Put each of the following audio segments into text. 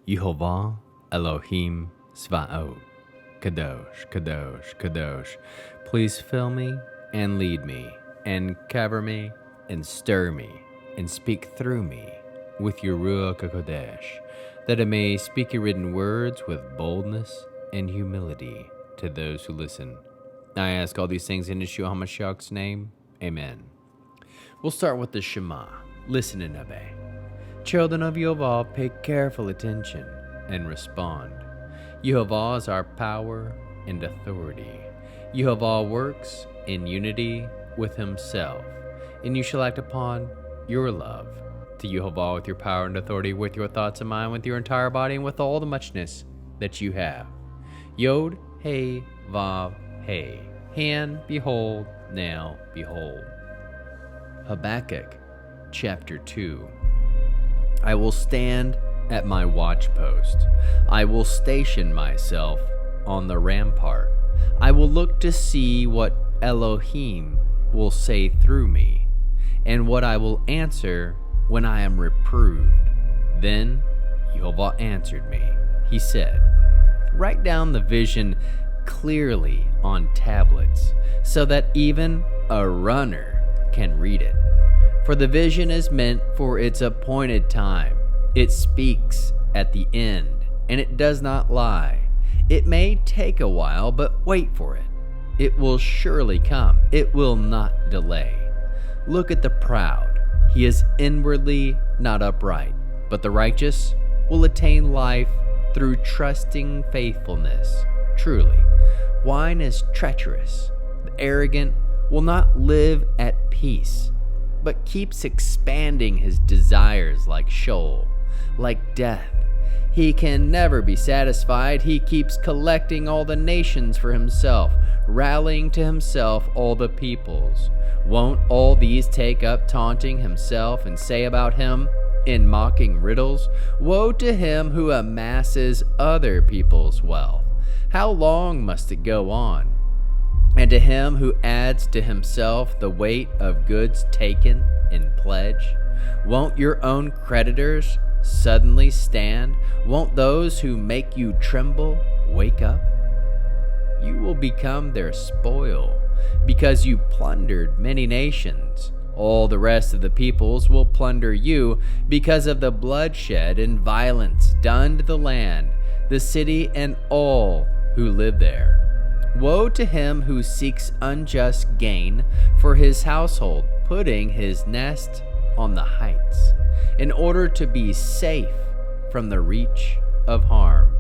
Yehovah Elohim Svaot. Kadosh, Kadosh, Kadosh. Please fill me and lead me and cover me and stir me and speak through me with your Ruach HaKodesh, that I may speak your written words with boldness and humility to those who listen. I ask all these things in Yeshua HaMashiach's name. Amen. We'll start with the Shema. Listen and obey. Children of Yehovah, pay careful attention and respond. Yehovah is our power and authority. Yehovah works in unity with himself, and you shall act upon your love to Yehovah with your power and authority, with your thoughts and mind, with your entire body, and with all the muchness that you have. Yod, Hey, Vav, Hey. Hand, behold, now, behold. Habakkuk, chapter 2. I will stand at my watchpost. I will station myself on the rampart. I will look to see what Elohim will say through me, and what I will answer when I am reproved. Then Yehovah answered me. He said, write down the vision clearly on tablets, so that even a runner can read it. For the vision is meant for its appointed time. It speaks at the end, and it does not lie. It may take a while, but wait for it. It will surely come. It will not delay. Look at the proud. He is inwardly not upright, but the righteous will attain life through trusting faithfulness. Truly, wine is treacherous. The arrogant will not live at peace, but keeps expanding his desires like Sheol, like death. He can never be satisfied. He keeps collecting all the nations for himself, rallying to himself all the peoples. Won't all these take up taunting himself and say about him in mocking riddles, woe to him who amasses other people's wealth. How long must it go on? And to him who adds to himself the weight of goods taken in pledge? Won't your own creditors suddenly stand? Won't those who make you tremble wake up? You will become their spoil, because you plundered many nations. All the rest of the peoples will plunder you because of the bloodshed and violence done to the land, the city, and all who live there. Woe to him who seeks unjust gain for his household, putting his nest on the heights, in order to be safe from the reach of harm.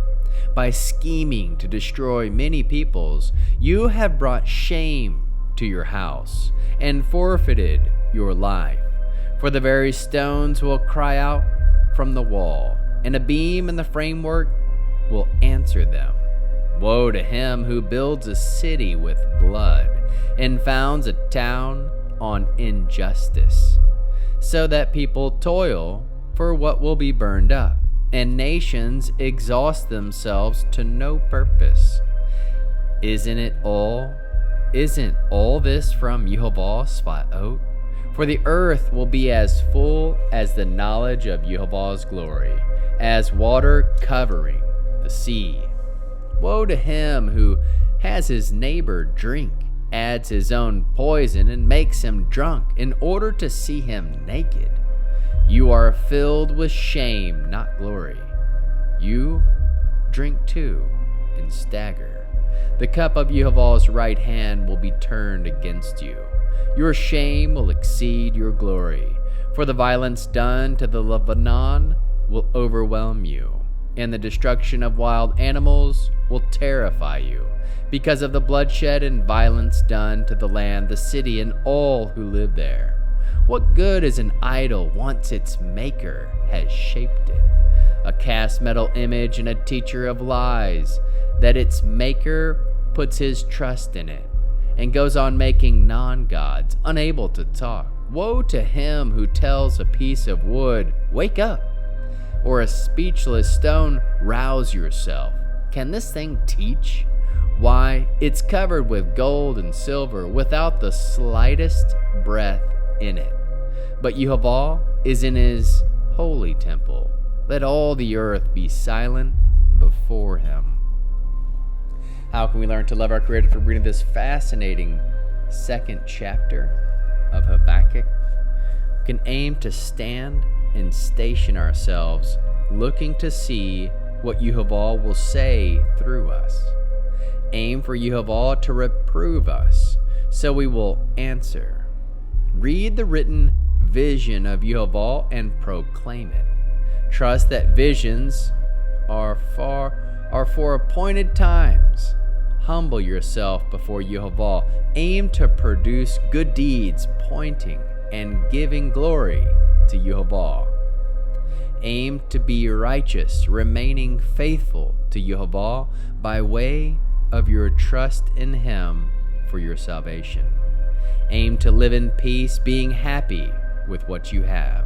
By scheming to destroy many peoples, you have brought shame to your house and forfeited your life. For the very stones will cry out from the wall, and a beam in the framework will answer them. Woe to him who builds a city with blood and founds a town on injustice, so that people toil for what will be burned up, and nations exhaust themselves to no purpose. Isn't all this from Yehovah Svaot? For the earth will be as full as the knowledge of Yehovah's glory, as water covering the sea. Woe to him who has his neighbor drink, adds his own poison, and makes him drunk in order to see him naked. You are filled with shame, not glory. You drink too and stagger. The cup of Yehovah's right hand will be turned against you. Your shame will exceed your glory, for the violence done to the Lebanon will overwhelm you, and the destruction of wild animals will terrify you, because of the bloodshed and violence done to the land, the city, and all who live there. What good is an idol once its maker has shaped it? A cast metal image and a teacher of lies, that its maker puts his trust in it, and goes on making non-gods, unable to talk. Woe to him who tells a piece of wood, wake up, or a speechless stone, rouse yourself. Can this thing teach? Why, it's covered with gold and silver, without the slightest breath in it. But Yehovah is in his holy temple. Let all the earth be silent before him. How can we learn to love our Creator through reading this fascinating second chapter of Habakkuk? We can aim to stand and station ourselves, looking to see what Yehovah will say through us. Aim for Yehovah to reprove us, so we will answer. Read the written vision of Yehovah and proclaim it. Trust that visions are for appointed times. Humble yourself before Yehovah. Aim to produce good deeds, pointing and giving glory to Yehovah. Aim to be righteous, remaining faithful to Yehovah by way of your trust in Him for your salvation. Aim to live in peace, being happy with what you have.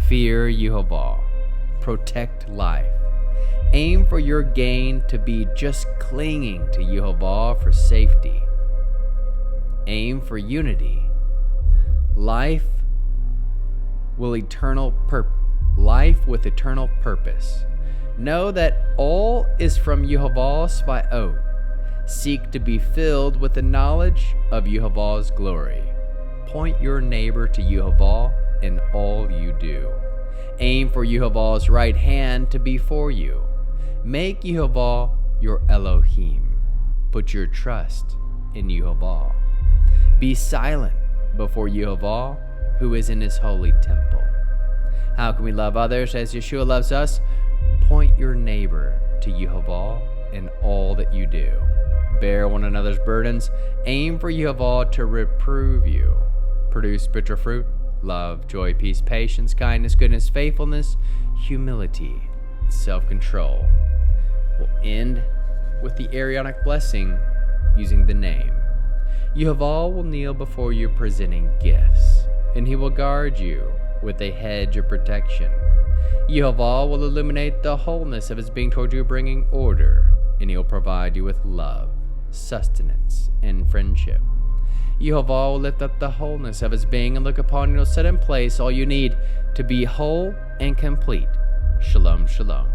Fear Yehovah. Protect life. Aim for your gain to be just clinging to Yehovah for safety. Aim for unity. Life with eternal purpose. Know that all is from Yehovah Svaot. Seek to be filled with the knowledge of Yehovah's glory. Point your neighbor to Yehovah in all you do. Aim for Yehovah's right hand to be for you. Make Yehovah your Elohim. Put your trust in Yehovah. Be silent before Yehovah, who is in his holy temple. How can we love others as Yeshua loves us? Point your neighbor to Yehovah in all that you do. Bear one another's burdens. Aim for Yehovah to reprove you. Produce spiritual fruit: love, joy, peace, patience, kindness, goodness, faithfulness, humility, self-control. We'll end with the Arianic blessing using the name. Yehovah will kneel before you presenting gifts, and he will guard you with a hedge of protection. Yehovah will illuminate the wholeness of his being toward you, bringing order, and he will provide you with love, sustenance, and friendship. Yehovah will lift up the wholeness of his being and look upon you and will set in place all you need to be whole and complete. Shalom, shalom.